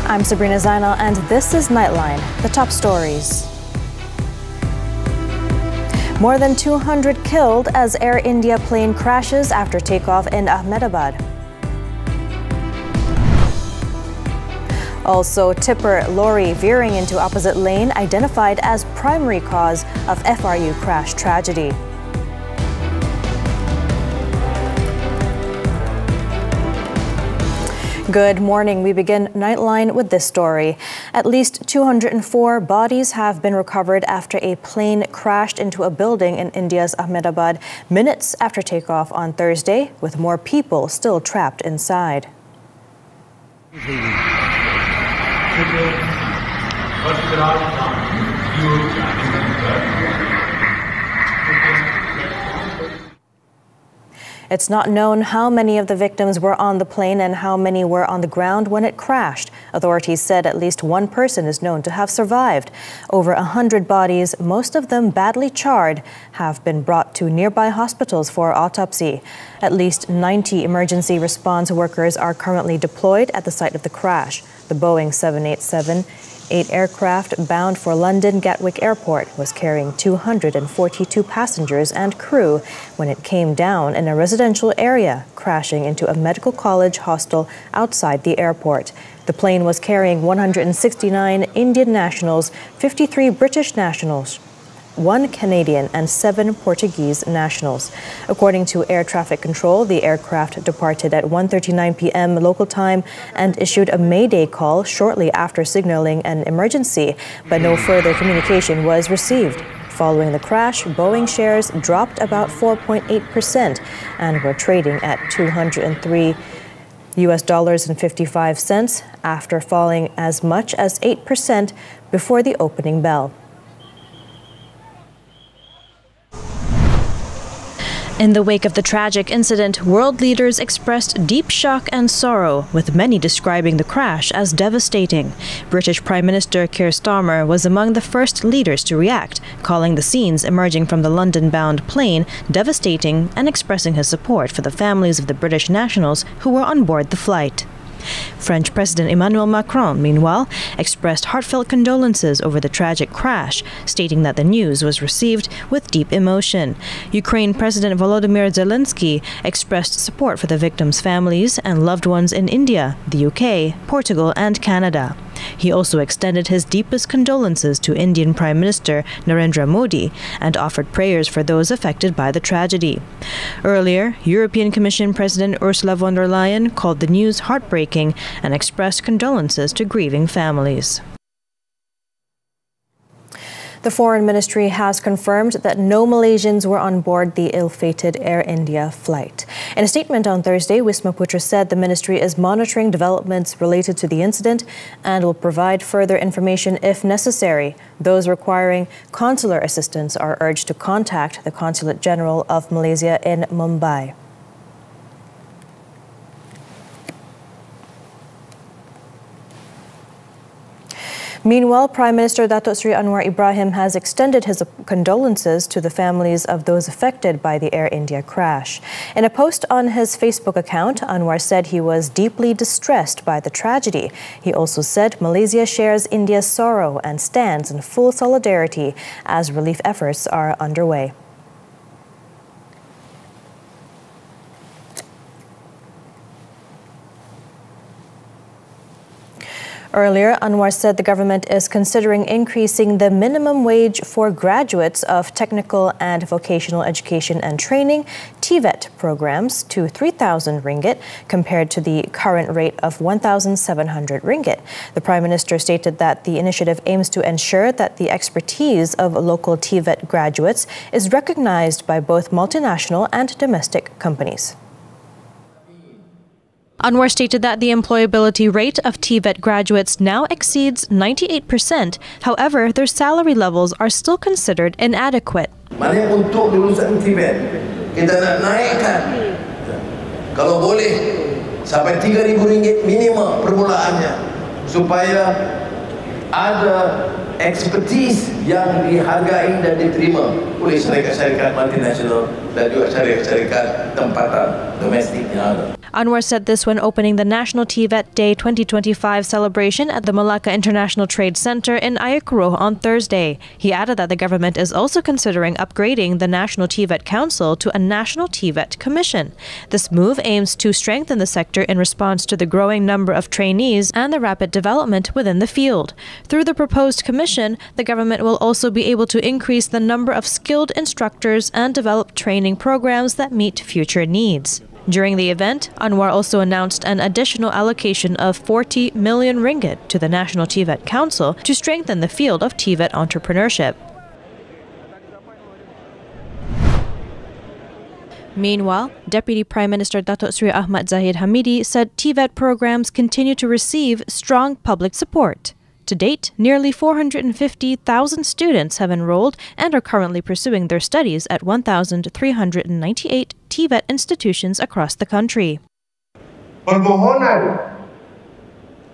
I'm Sabrina Zainal, and this is Nightline, the top stories. More than 200 killed as Air India plane crashes after takeoff in Ahmedabad. Also, tipper lorry veering into opposite lane identified as primary cause of FRU crash tragedy. Good morning. We begin Nightline with this story. At least 204 bodies have been recovered after a plane crashed into a building in India's Ahmedabad minutes after takeoff on Thursday, with more people still trapped inside. It's not known how many of the victims were on the plane and how many were on the ground when it crashed. Authorities said at least one person is known to have survived. Over 100 bodies, most of them badly charred, have been brought to nearby hospitals for autopsy. At least 90 emergency response workers are currently deployed at the site of the crash. The Boeing 787-8 aircraft bound for London Gatwick Airport was carrying 242 passengers and crew when it came down in a residential area, crashing into a medical college hostel outside the airport. The plane was carrying 169 Indian nationals, 53 British nationals, 1 Canadian and 7 Portuguese nationals. According to air traffic control, the aircraft departed at 1:39 p.m. local time and issued a mayday call shortly after signaling an emergency, but no further communication was received. Following the crash, Boeing shares dropped about 4.8% and were trading at $203.55 after falling as much as 8% before the opening bell. In the wake of the tragic incident, world leaders expressed deep shock and sorrow, with many describing the crash as devastating. British Prime Minister Keir Starmer was among the first leaders to react, calling the scenes emerging from the London-bound plane devastating and expressing his support for the families of the British nationals who were on board the flight. French President Emmanuel Macron, meanwhile, expressed heartfelt condolences over the tragic crash, stating that the news was received with deep emotion. Ukraine President Volodymyr Zelensky expressed support for the victims' families and loved ones in India, the UK, Portugal, and Canada. He also extended his deepest condolences to Indian Prime Minister Narendra Modi and offered prayers for those affected by the tragedy. Earlier, European Commission President Ursula von der Leyen called the news heartbreaking and expressed condolences to grieving families. The Foreign Ministry has confirmed that no Malaysians were on board the ill-fated Air India flight. In a statement on Thursday, Wisma Putra said the ministry is monitoring developments related to the incident and will provide further information if necessary. Those requiring consular assistance are urged to contact the Consulate General of Malaysia in Mumbai. Meanwhile, Prime Minister Datuk Seri Anwar Ibrahim has extended his condolences to the families of those affected by the Air India crash. In a post on his Facebook account, Anwar said he was deeply distressed by the tragedy. He also said Malaysia shares India's sorrow and stands in full solidarity as relief efforts are underway. Earlier, Anwar said the government is considering increasing the minimum wage for graduates of technical and vocational education and training (TVET) programs to 3,000 ringgit compared to the current rate of 1,700 ringgit. The Prime Minister stated that the initiative aims to ensure that the expertise of local TVET graduates is recognized by both multinational and domestic companies. Anwar stated that the employability rate of TVET graduates now exceeds 98%. However, their salary levels are still considered inadequate. Maknanya untuk lulusan TVET, kita nak naikkan, kalau boleh, sampai RM3,000 minimum permulaannya, supaya ada expertise yang dihargai dan diterima oleh syarikat-syarikat multinasional dan juga syarikat-syarikat tempatan domestik yang ada. Anwar said this when opening the National TVET Day 2025 celebration at the Malacca International Trade Center in Ayakuro on Thursday. He added that the government is also considering upgrading the National TVET Council to a National TVET Commission. This move aims to strengthen the sector in response to the growing number of trainees and the rapid development within the field. Through the proposed commission, the government will also be able to increase the number of skilled instructors and develop training programs that meet future needs. During the event, Anwar also announced an additional allocation of 40 million ringgit to the National TVET Council to strengthen the field of TVET entrepreneurship. Meanwhile, Deputy Prime Minister Datuk Seri Ahmad Zahid Hamidi said TVET programs continue to receive strong public support. To date, nearly 450,000 students have enrolled and are currently pursuing their studies at 1,398 TVET institutions across the country. Permohonan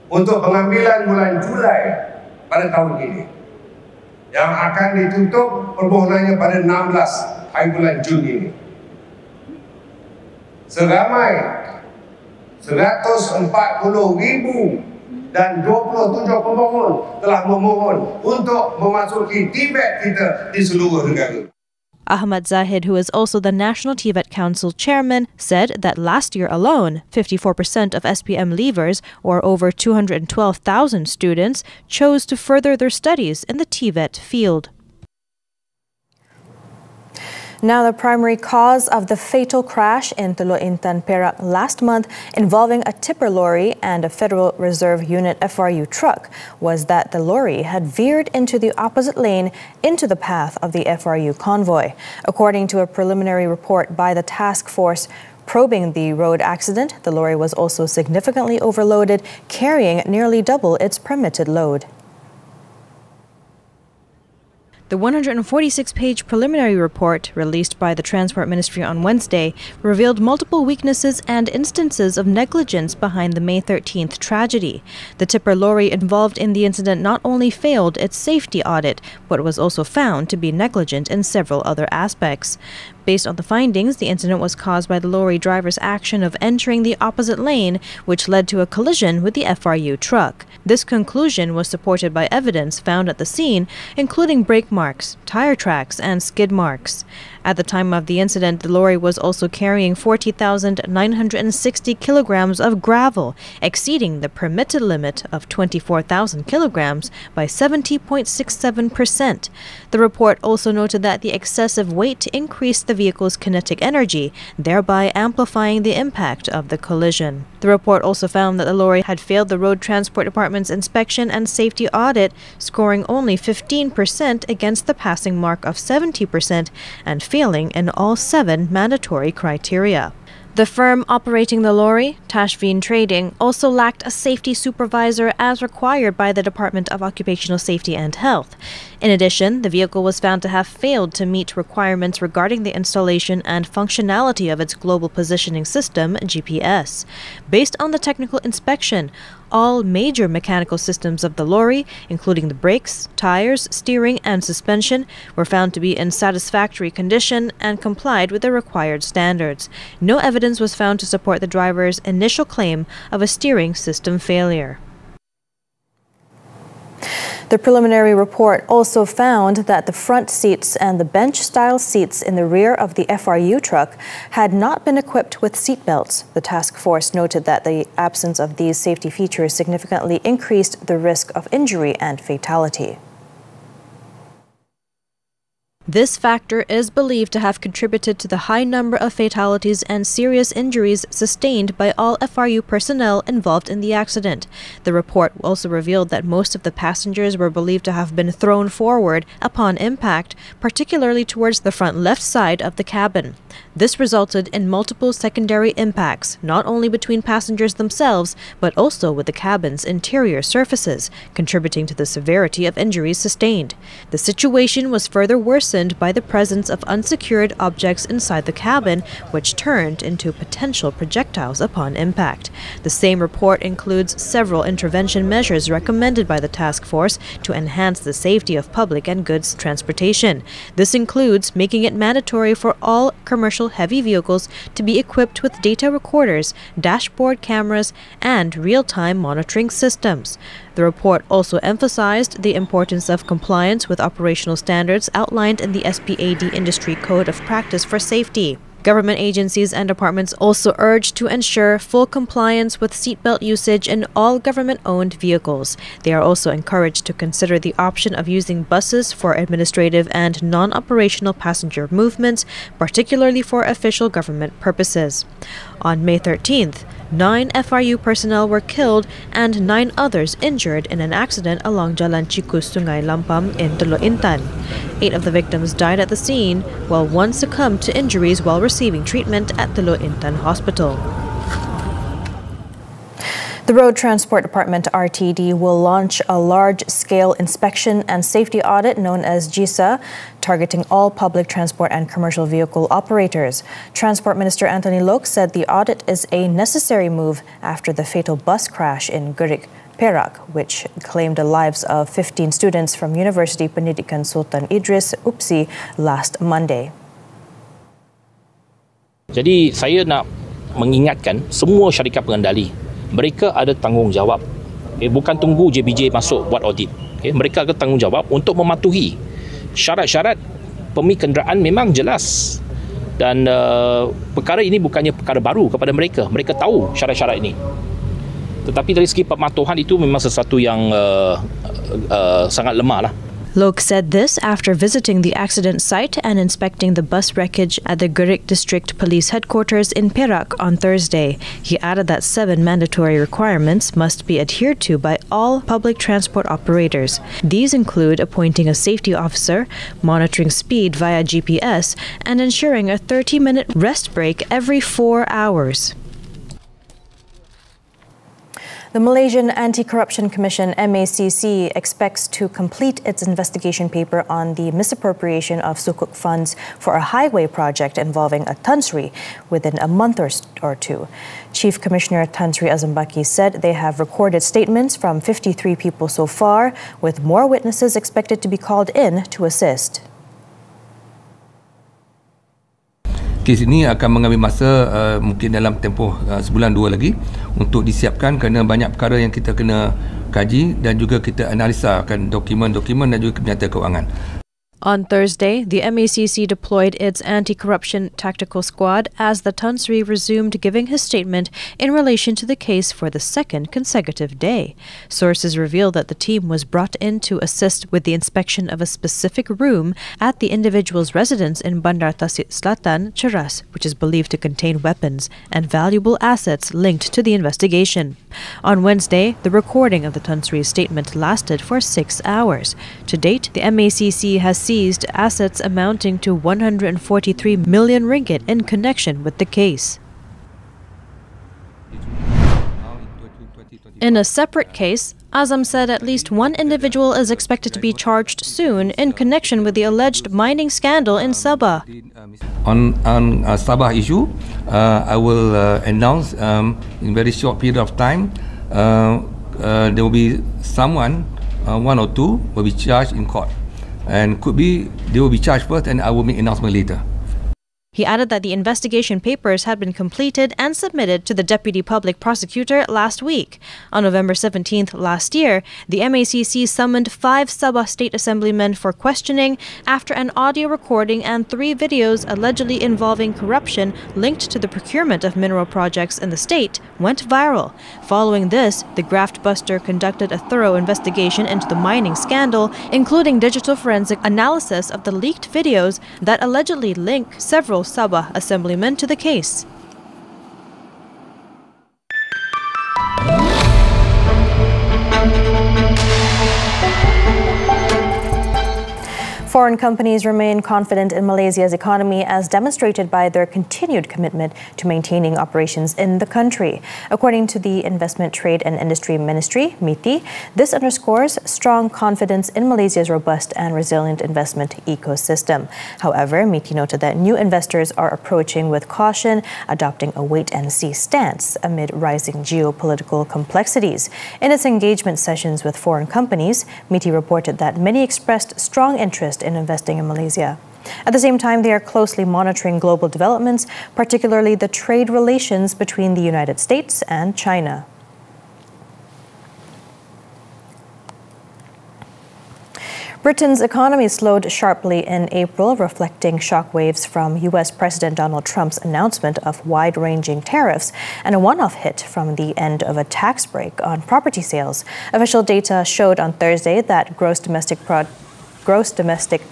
untuk pengambilan bulan Julai pada tahun ini yang akan ditutup permohonannya pada 16 hari bulan Jun ini. Seramai 140,000 dan 27 pemohon telah memohon untuk memasuki TVET kita di seluruh negara. Ahmad Zahid, who is also the National TVET Council chairman, said that last year alone, 54% of SPM leavers, or over 212,000 students, chose to further their studies in the TVET field. Now, the primary cause of the fatal crash in Teluk Intan, Perak last month involving a tipper lorry and a Federal Reserve Unit FRU truck was that the lorry had veered into the opposite lane into the path of the FRU convoy. According to a preliminary report by the task force probing the road accident, the lorry was also significantly overloaded, carrying nearly double its permitted load. The 146-page preliminary report, released by the Transport Ministry on Wednesday, revealed multiple weaknesses and instances of negligence behind the May 13th tragedy. The tipper lorry involved in the incident not only failed its safety audit, but was also found to be negligent in several other aspects. Based on the findings, the incident was caused by the lorry driver's action of entering the opposite lane, which led to a collision with the FRU truck. This conclusion was supported by evidence found at the scene, including brake marks, tire tracks, and skid marks. At the time of the incident, the lorry was also carrying 40,960 kilograms of gravel, exceeding the permitted limit of 24,000 kilograms by 70.67%. The report also noted that the excessive weight increased the vehicle's kinetic energy, thereby amplifying the impact of the collision. The report also found that the lorry had failed the Road Transport Department's inspection and safety audit, scoring only 15% against the passing mark of 70% and failing in all 7 mandatory criteria. The firm operating the lorry, Tashveen Trading, also lacked a safety supervisor as required by the Department of Occupational Safety and Health. In addition, the vehicle was found to have failed to meet requirements regarding the installation and functionality of its global positioning system, GPS. Based on the technical inspection, all major mechanical systems of the lorry, including the brakes, tires, steering, and suspension, were found to be in satisfactory condition and complied with the required standards. No evidence was found to support the driver's initial claim of a steering system failure. The preliminary report also found that the front seats and the bench-style seats in the rear of the FRU truck had not been equipped with seat belts. The task force noted that the absence of these safety features significantly increased the risk of injury and fatality. This factor is believed to have contributed to the high number of fatalities and serious injuries sustained by all FRU personnel involved in the accident. The report also revealed that most of the passengers were believed to have been thrown forward upon impact, particularly towards the front left side of the cabin. This resulted in multiple secondary impacts, not only between passengers themselves, but also with the cabin's interior surfaces, contributing to the severity of injuries sustained. The situation was further worsened by the presence of unsecured objects inside the cabin, which turned into potential projectiles upon impact. The same report includes several intervention measures recommended by the task force to enhance the safety of public and goods transportation. This includes making it mandatory for all commercial commercial heavy vehicles to be equipped with data recorders, dashboard cameras, and real-time monitoring systems. The report also emphasized the importance of compliance with operational standards outlined in the SPAD Industry Code of Practice for Safety. Government agencies and departments also urged to ensure full compliance with seatbelt usage in all government-owned vehicles. They are also encouraged to consider the option of using buses for administrative and non-operational passenger movements, particularly for official government purposes. On May 13th, 9 FRU personnel were killed and 9 others injured in an accident along Jalan Cikus Sungai Lampam in Teluk Intan. 8 of the victims died at the scene, while 1 succumbed to injuries while receiving treatment at Teluk Intan Hospital. The Road Transport Department, RTD, will launch a large-scale inspection and safety audit known as GISA, targeting all public transport and commercial vehicle operators. Transport Minister Anthony Loke said the audit is a necessary move after the fatal bus crash in Gerik, Perak, which claimed the lives of 15 students from University Pendidikan Sultan Idris, UPSI, last Monday. Jadi saya nak mengingatkan semua syarikat pengendali, mereka ada tanggungjawab. Bukan tunggu JBJ masuk buat audit. Mereka ada tanggungjawab untuk mematuhi syarat-syarat pemilik kenderaan memang jelas. Dan perkara ini bukannya perkara baru kepada mereka. Mereka tahu syarat-syarat ini. Tetapi dari segi pematuhan itu memang sesuatu yang sangat lemah lah. Loke said this after visiting the accident site and inspecting the bus wreckage at the Gerik District Police Headquarters in Perak on Thursday. He added that 7 mandatory requirements must be adhered to by all public transport operators. These include appointing a safety officer, monitoring speed via GPS, and ensuring a 30-minute rest break every 4 hours. The Malaysian Anti-Corruption Commission, MACC, expects to complete its investigation paper on the misappropriation of sukuk funds for a highway project involving a Tan Sri within a month or two. Chief Commissioner Tan Sri Azambaki said they have recorded statements from 53 people so far, with more witnesses expected to be called in to assist. Kes ini akan mengambil masa mungkin dalam tempoh sebulan 2 lagi untuk disiapkan kerana banyak perkara yang kita kena kaji dan juga kita analisakan dokumen-dokumen dan juga kenyataan kewangan. On Thursday, the MACC deployed its anti-corruption tactical squad as the Tan Sri resumed giving his statement in relation to the case for the second consecutive day. Sources reveal that the team was brought in to assist with the inspection of a specific room at the individual's residence in Bandar Tasik Selatan, Cheras, which is believed to contain weapons and valuable assets linked to the investigation. On Wednesday, the recording of the Tan Sri's statement lasted for 6 hours. To date, the MACC has seized assets amounting to 143 million ringgit in connection with the case. In a separate case, Azam said at least 1 individual is expected to be charged soon in connection with the alleged mining scandal in Sabah. On Sabah issue, I will announce in very short period of time there will be someone, 1 or 2 will be charged in court. And could be they will be charged first and I will make announcement later. He added that the investigation papers had been completed and submitted to the Deputy Public Prosecutor last week. On November 17th last year, the MACC summoned 5 Sabah State Assemblymen for questioning after an audio recording and 3 videos allegedly involving corruption linked to the procurement of mineral projects in the state went viral. Following this, the graft buster conducted a thorough investigation into the mining scandal, including digital forensic analysis of the leaked videos that allegedly link several Sabah Assemblymen to the case. Foreign companies remain confident in Malaysia's economy as demonstrated by their continued commitment to maintaining operations in the country. According to the Investment, Trade and Industry Ministry, MITI, this underscores strong confidence in Malaysia's robust and resilient investment ecosystem. However, MITI noted that new investors are approaching with caution, adopting a wait-and-see stance amid rising geopolitical complexities. In its engagement sessions with foreign companies, MITI reported that many expressed strong interest in investing in Malaysia. At the same time, they are closely monitoring global developments, particularly the trade relations between the United States and China. Britain's economy slowed sharply in April, reflecting shockwaves from U.S. President Donald Trump's announcement of wide-ranging tariffs and a one-off hit from the end of a tax break on property sales. Official data showed on Thursday that gross domestic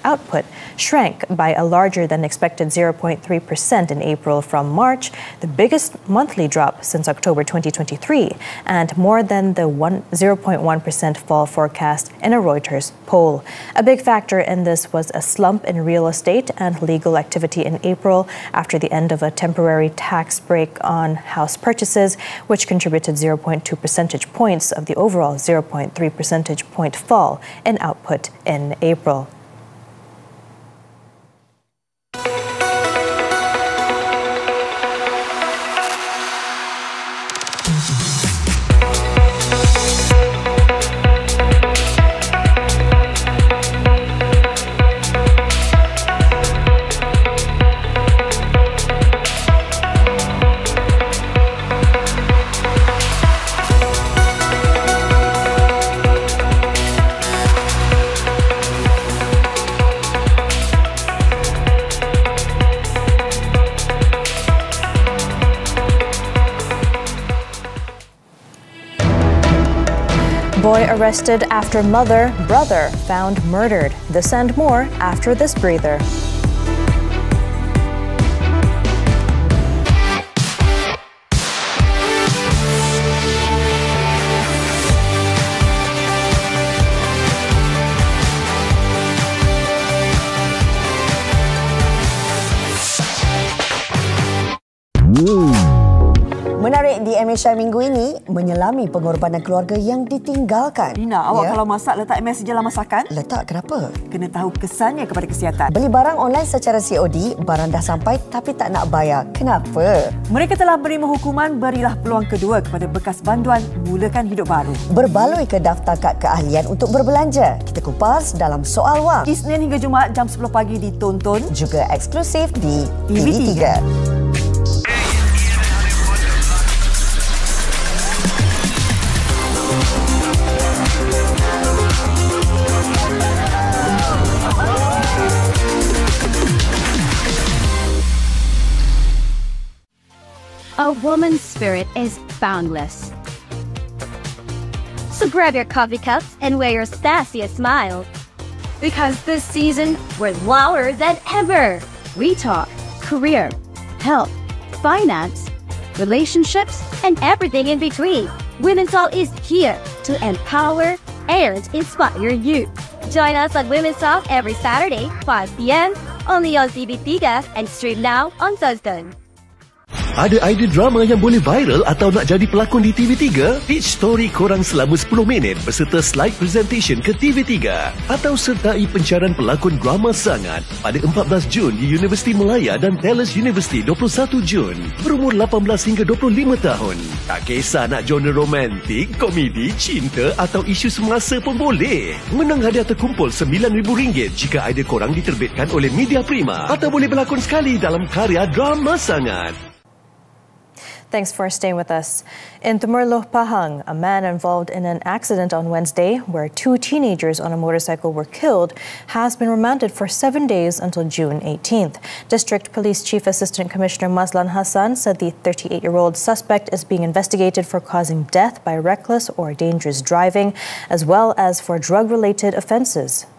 output shrank by a larger than expected 0.3% in April from March, the biggest monthly drop since October 2023, and more than the 0.1% fall forecast in a Reuters poll. A big factor in this was a slump in real estate and legal activity in April after the end of a temporary tax break on house purchases, which contributed 0.2 percentage points of the overall 0.3 percentage point fall in output in April. Boy arrested after mother, brother found murdered. This and more after this breather. Menarik di Malaysia minggu ini, menyelami pengorbanan keluarga yang ditinggalkan. Rina, awak kalau masak letak MS dalam masakan? Letak kenapa? Kena tahu kesannya kepada kesihatan. Beli barang online secara COD, barang dah sampai tapi tak nak bayar. Kenapa? Mereka telah menerima hukuman, berilah peluang kedua kepada bekas banduan, mulakan hidup baru. Berbaloi ke daftar kad keahlian untuk berbelanja? Kita kupas dalam Soal Wang. Isnin hingga Jumaat jam 10 pagi ditonton. Juga eksklusif di TV3. A woman's spirit is boundless. So grab your coffee cups and wear your sassiest smile. Because this season, we're louder than ever. We talk career, health, finance, relationships, and everything in between. Women's Talk is here to empower and inspire you. Join us on Women's Talk every Saturday, 5 p.m. only on TV3 and stream now on Thursday. Ada idea drama yang boleh viral atau nak jadi pelakon di TV3? Pitch story korang selama 10 minit berserta slide presentation ke TV3. Atau sertai pencarian pelakon drama sangat pada 14 Jun di Universiti Malaya dan Talis University 21 Jun. Berumur 18 hingga 25 tahun. Tak kisah nak genre romantik, komedi, cinta atau isu semasa pun boleh. Menang hadiah terkumpul RM9,000 jika idea korang diterbitkan oleh Media Prima. Atau boleh berlakon sekali dalam karya drama sangat. Thanks for staying with us. In Temerloh, Pahang, a man involved in an accident on Wednesday where 2 teenagers on a motorcycle were killed has been remanded for 7 days until June 18th. District Police Chief Assistant Commissioner Mazlan Hassan said the 38-year-old suspect is being investigated for causing death by reckless or dangerous driving, as well as for drug-related offences.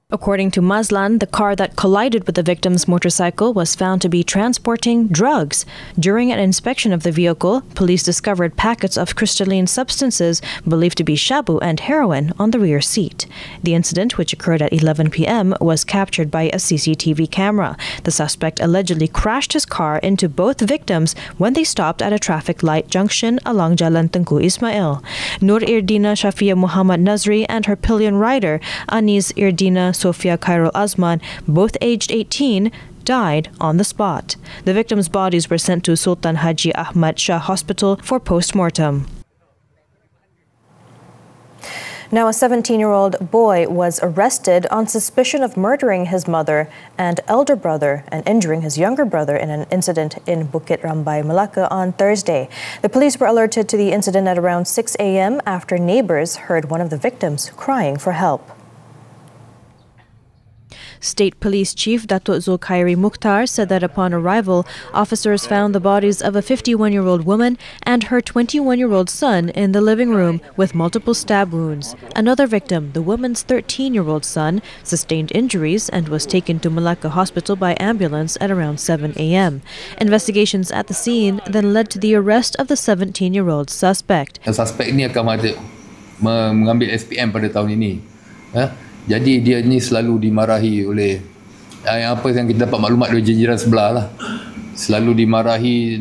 According to Mazlan, the car that collided with the victim's motorcycle was found to be transporting drugs. During an inspection of the vehicle, police discovered packets of crystalline substances believed to be shabu and heroin on the rear seat. The incident, which occurred at 11 p.m., was captured by a CCTV camera. The suspect allegedly crashed his car into both victims when they stopped at a traffic light junction along Jalan Tengku Ismail. Nur Irdina Shafia Muhammad Nazri and her pillion rider, Anis Irdina Sofia Khairul Azman, both aged 18, died on the spot. The victims' bodies were sent to Sultan Haji Ahmad Shah Hospital for post-mortem. Now, a 17-year-old boy was arrested on suspicion of murdering his mother and elder brother and injuring his younger brother in an incident in Bukit Rambai, Malacca on Thursday. The police were alerted to the incident at around 6 a.m. after neighbors heard one of the victims crying for help. State Police Chief Datuk Zulkhairi Mukhtar said that upon arrival, officers found the bodies of a 51-year-old woman and her 21-year-old son in the living room with multiple stab wounds. Another victim, the woman's 13-year-old son, sustained injuries and was taken to Malacca Hospital by ambulance at around 7 a.m. Investigations at the scene then led to the arrest of the 17-year-old suspect. Suspek ini akan mengambil SPM pada tahun ini. Jadi dia ni selalu dimarahi oleh apa yang kita dapat maklumat dari jiran sebelah lah. Selalu dimarahi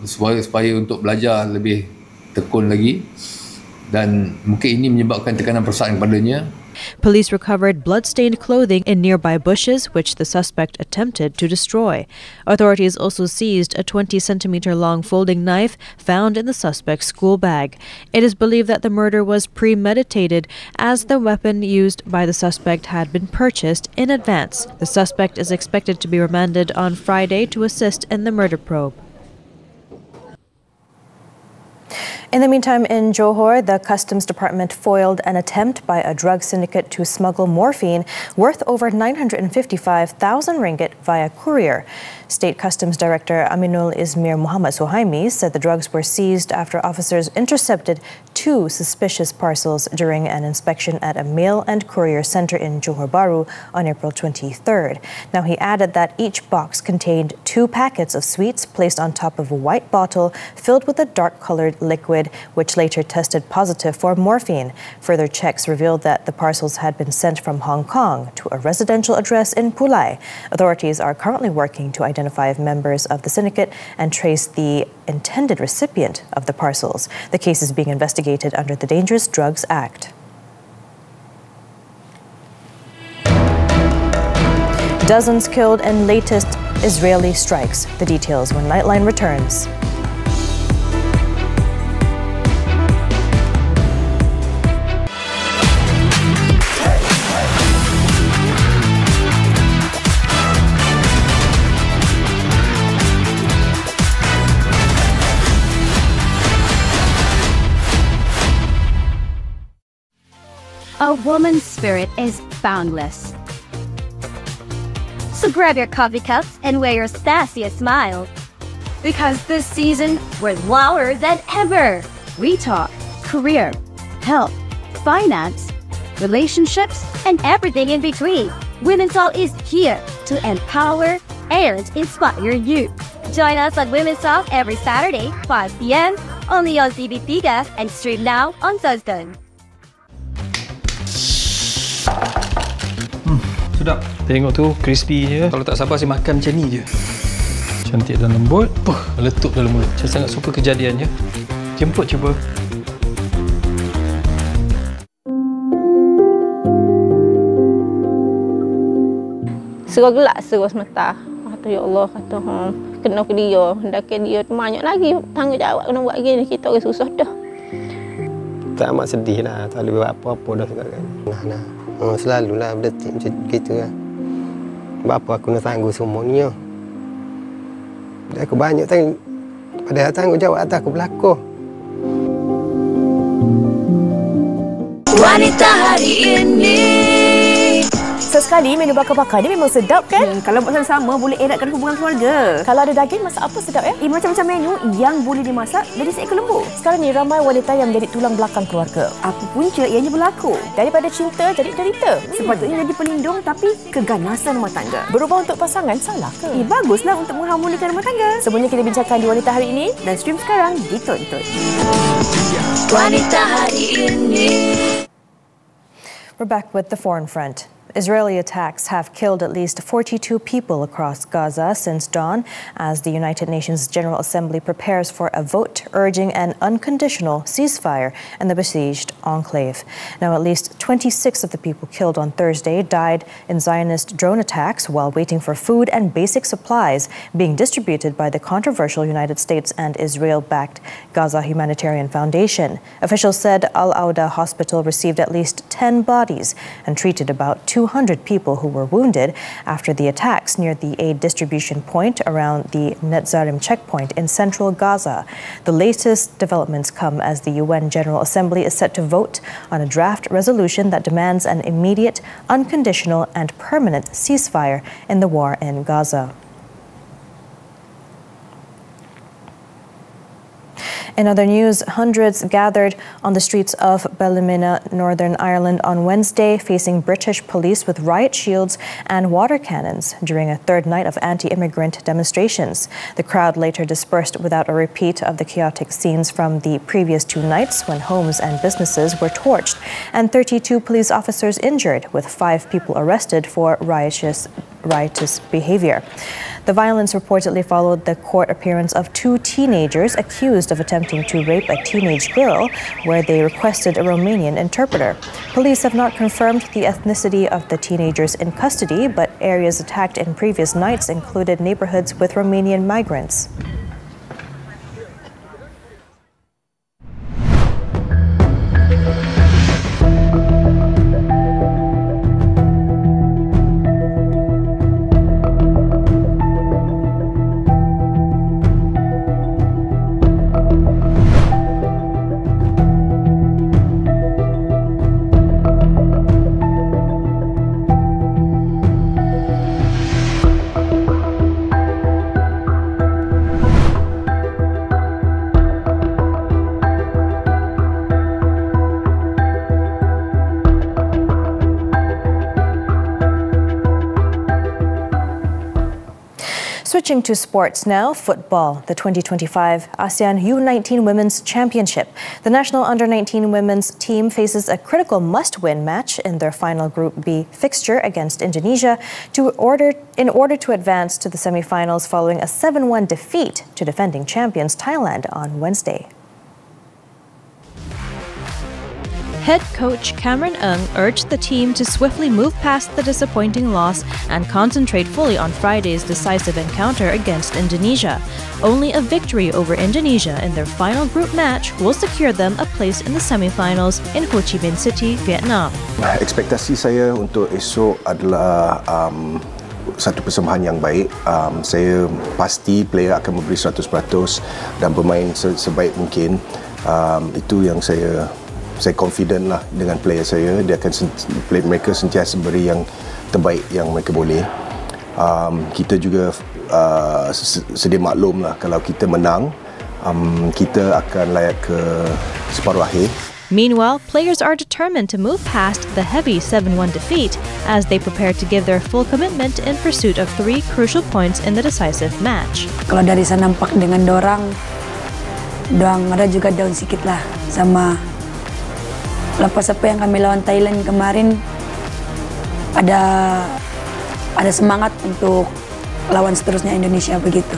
supaya untuk belajar lebih tekun lagi dan mungkin ini menyebabkan tekanan perasaan kepadanya. Police recovered blood-stained clothing in nearby bushes, which the suspect attempted to destroy. Authorities also seized a 20-centimeter-long folding knife found in the suspect's school bag. It is believed that the murder was premeditated, as the weapon used by the suspect had been purchased in advance. The suspect is expected to be remanded on Friday to assist in the murder probe. In the meantime, in Johor, the Customs Department foiled an attempt by a drug syndicate to smuggle morphine worth over 955,000 ringgit via courier. State Customs Director Aminul Izmir Muhammad Suhaimi said the drugs were seized after officers intercepted 2 suspicious parcels during an inspection at a mail and courier center in Johor Bahru on April 23rd. Now, he added that each box contained 2 packets of sweets placed on top of a white bottle filled with a dark-colored liquid, which later tested positive for morphine. Further checks revealed that the parcels had been sent from Hong Kong to a residential address in Pulai. Authorities are currently working to identify members of the syndicate and trace the intended recipient of the parcels. The case is being investigated under the Dangerous Drugs Act. Dozens killed in latest Israeli strikes. The details when Nightline returns. A woman's spirit is boundless. So grab your coffee cups and wear your sassiest smile. Because this season, we're louder than ever. We talk career, health, finance, relationships, and everything in between. Women's Talk is here to empower and inspire you. Join us on Women's Talk every Saturday, 5 p.m. only on TV3 and stream now on Thursday. Sedap. Tengok tu, crispy je. Kalau tak sabar saya makan macam ni je. Cantik dan lembut. Meletup dalam mulut. Saya sangat suka kejadiannya. Jemput cuba. Serah gelak, serah semata. Kata, ya Allah, kata, kena ke dia. Hendaknya dia banyak lagi tanggungjawab kena buat gini. Kita orang susah dah. Tak amat sedih lah. Tak boleh buat apa-apa dah sekarang. Selalulah berdetik macam gitu kan. Bapa aku nak tangguh semua ni. Aku banyak padahal tanggungjawab atas aku berlaku. Wanita hari ini. Sesekali menu bakar-bakar ni memang sedap kan? Kalau buat sama boleh eratkan hubungan keluarga. Kalau ada daging, masak apa sedap ya? Macam-macam menu yang boleh dimasak dari seekor lembu. Sekarang ni ramai wanita yang menjadi tulang belakang keluarga. Apa punca ianya berlaku? Daripada cinta jadi derita. Sepatutnya jadi pelindung tapi keganasan rumah tangga. Berubah untuk pasangan salah ke? Baguslah untuk mengharmonikan rumah tangga. Semuanya kita bincangkan di Wanita Hari Ini dan stream sekarang di Tonton. Wanita Hari Ini. We're back with the foreign front. Israeli attacks have killed at least 42 people across Gaza since dawn as the United Nations General Assembly prepares for a vote urging an unconditional ceasefire in the besieged enclave. Now, at least 26 of the people killed on Thursday died in Zionist drone attacks while waiting for food and basic supplies being distributed by the controversial United States and Israel-backed Gaza Humanitarian Foundation. Officials said Al-Auda Hospital received at least 10 bodies and treated about 200 people who were wounded after the attacks near the aid distribution point around the Netzarim checkpoint in central Gaza. The latest developments come as the UN General Assembly is set to vote on a draft resolution that demands an immediate, unconditional and permanent ceasefire in the war in Gaza. In other news, hundreds gathered on the streets of Ballymena, Northern Ireland on Wednesday, facing British police with riot shields and water cannons during a third night of anti-immigrant demonstrations. The crowd later dispersed without a repeat of the chaotic scenes from the previous 2 nights when homes and businesses were torched and 32 police officers injured, with 5 people arrested for riotous behavior. The violence reportedly followed the court appearance of 2 teenagers accused of attempting to rape a teenage girl, where they requested a Romanian interpreter. Police have not confirmed the ethnicity of the teenagers in custody, but areas attacked in previous nights included neighborhoods with Romanian migrants. Switching to sports now, football, the 2025 ASEAN U19 Women's Championship. The national under-19 women's team faces a critical must-win match in their final Group B fixture against Indonesia in order to advance to the semi-finals following a 7-1 defeat to defending champions Thailand on Wednesday. Head coach Cameron Ng urged the team to swiftly move past the disappointing loss and concentrate fully on Friday's decisive encounter against Indonesia. Only a victory over Indonesia in their final group match will secure them a place in the semi-finals in Ho Chi Minh City, Vietnam. Ekspektasi saya untuk esok adalah satu persembahan yang baik. Saya pasti player akan memberi 100% dan bermain sebaik mungkin. Itu yang saya confident lah dengan player saya. Dia akan mereka sentiasa beri yang terbaik yang mereka boleh. Kita juga sedia maklum lah kalau kita menang, kita akan layak ke separuh akhir. Meanwhile, players are determined to move past the heavy 7-1 defeat as they prepare to give their full commitment in pursuit of 3 crucial points in the decisive match. Kalau dari sana nampak dengan dorang ada juga down sikit lah sama lepas apa yang kami lawan Thailand kemarin, ada semangat untuk lawan seterusnya Indonesia begitu.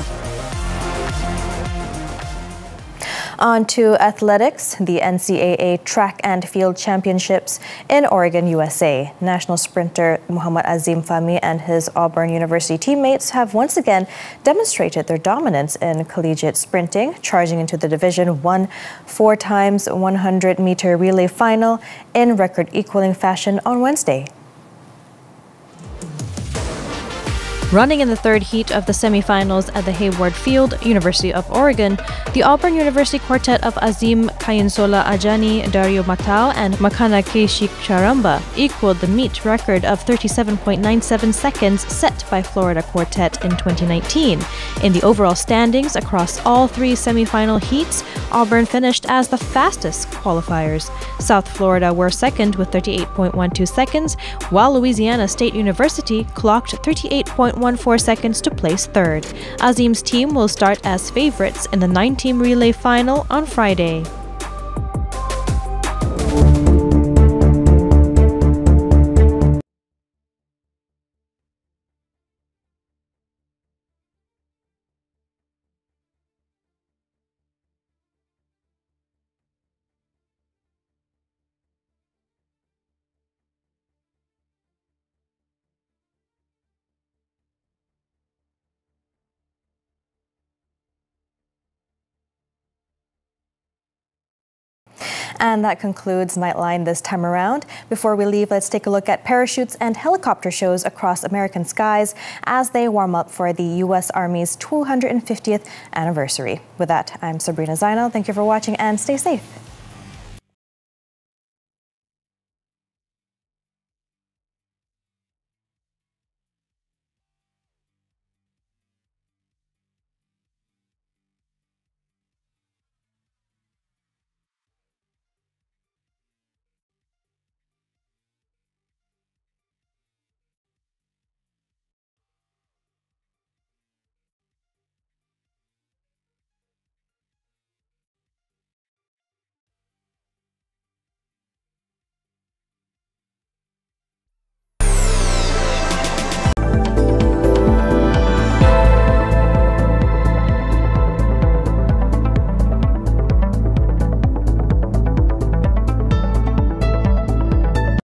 On to athletics, the NCAA Track and Field Championships in Oregon, USA. National sprinter Muhammad Azim Fahmi and his Auburn University teammates have once again demonstrated their dominance in collegiate sprinting, charging into the Division I 4x 100-meter relay final in record-equaling fashion on Wednesday. Running in the third heat of the semifinals at the Hayward Field, University of Oregon, the Auburn University quartet of Azim Kayinsola Ajani, Dario Matao, and Makana Keishik Charamba equaled the meet record of 37.97 seconds set by Florida quartet in 2019. In the overall standings across all 3 semifinal heats, Auburn finished as the fastest qualifiers. South Florida were second with 38.12 seconds, while Louisiana State University clocked 38.14 seconds to place third. Azim's team will start as favorites in the 9-team relay final on Friday. And that concludes Nightline this time around. Before we leave, let's take a look at parachutes and helicopter shows across American skies as they warm up for the U.S. Army's 250th anniversary. With that, I'm Sabrina Zainal. Thank you for watching and stay safe.